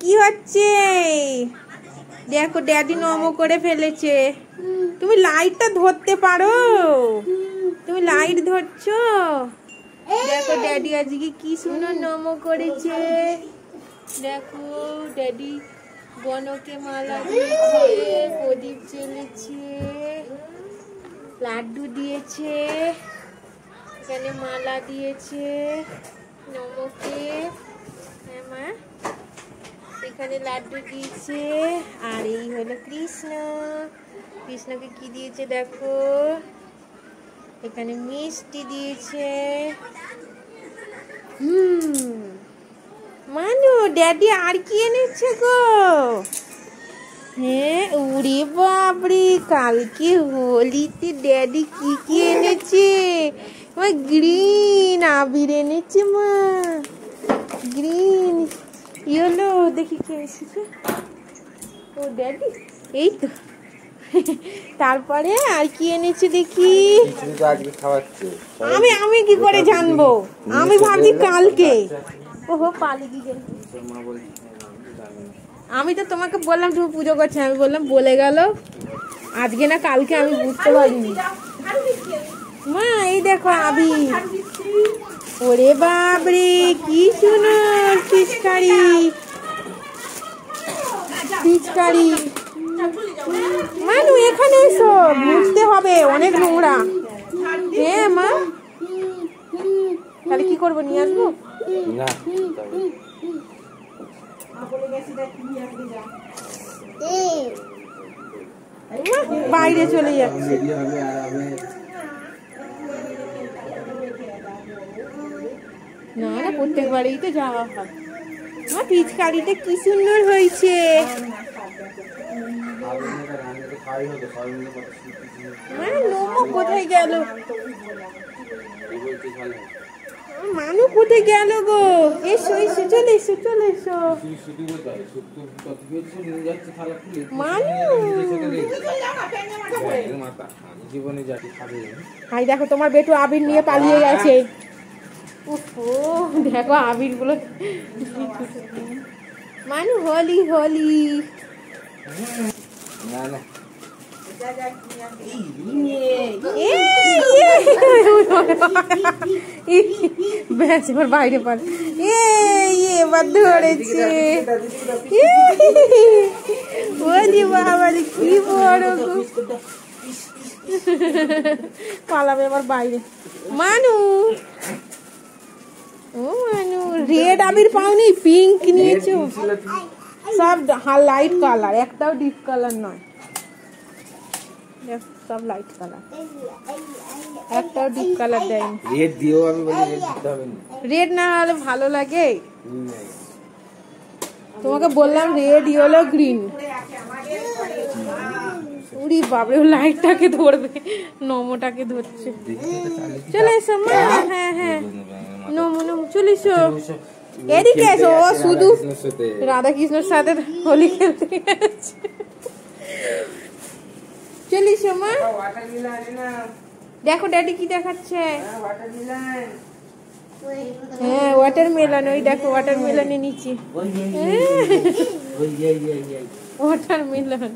কি হচ্ছে? দেখো ড্যাডি নম করে ফেলেছে। তুমি লাইটটা ধরতে পারো? তুমি লাইট ধরছো? দেখো ড্যাডি আজকে কি সুন্দর নম করেছে। দেখো ড্যাডি বনকে মালা দিয়েছে, প্রদীপ জ্বেলেছে, লাড্ডু দিয়েছে, এখানে মালা দিয়েছে নমকে। হ্যাঁ মা, এখানে লাড্ডু দিয়েছে। আর এই হলো কৃষ্ণ। কৃষ্ণকে কি দিয়েছে দেখো, এখানে মিষ্টি দিয়েছে। মানু ড্যাডি আর কি এনেছে গো? হ্যাঁ, উড়ে বাপরে, কালকে হোলিতে ড্যাডি কি কি এনেছে? গ্রিন আবির এনেছে মা, গ্রিন ইয়েলো। দেখি কে এসেছে? ও ড্যাডি, এই তো। তারপরে আর কি এনেছে দেখি? আমি কি করে জানবো? আমি ভাবছি কালকে। ওহো পালিয়ে গেল। আমি তো তোমাকে বললাম তুমি পুজো করছো, আমি বললাম বলে গেল আজকে না কালকে, আমি বুঝতে পারিনি। মা এই দেখো আবির। ওরে বাপরে কি সুন্দর পিচকারি, পিচকারি। মানু এখানে এসো, বুঝতে হবে অনেক নোংরা। হ্যাঁ মা, তাহলে কি করবো, নিয়ে আসবো? বাইরে চলে যাচ্ছে। না না, প্রত্যেক বারেই তো যাওয়া হয়। আমার পিচকারিটা কি সুন্দর হয়েছে। কোথায় গেল মানু, কোথায় গেল গো? এসো এসো, চলে এসো, চলে এসো মানু। হাই দেখো তোমার বেটু আবির নিয়ে পালিয়ে গেছে। দেখো আবির গুলো। মানু হোলি হোলি। ব্যাস এবার বাইরে পার। এবার ধরেছে। ওলি বাবা কি বড়, পালাবে এবার বাইরে। মানু, ও মানু, রেড আবির পাওনি, পিঙ্ক নিয়েছো। সব লাইট কালার, একটাও ডিপ কালার নয়, সব লাইট কালার, একটাও ডিপ কালার দেয়নি। রেড দিও, আমি বলি রেড দিতে হবে না। রেড না হলে ভালো লাগে? তোমাকে বললাম রেড, ইয়েলো, গ্রিন। উড়ি বাবরে, লাইটটাকে ধরবে, নমটাকে ধরছে। চলে এসো মা। হ্যাঁ হ্যাঁ, নমো নমো, চলে এসো। এদিকে এসো। ও শুধু রাধা কৃষ্ণের সাথে হোলি খেলতে গেছে। চলে এসো মা। দেখো ড্যাডি কি দেখাচ্ছে। হ্যাঁ ওয়াটারমেলন, ওই দেখো ওয়াটারমেলনের নিচে। ওয়াটারমেলন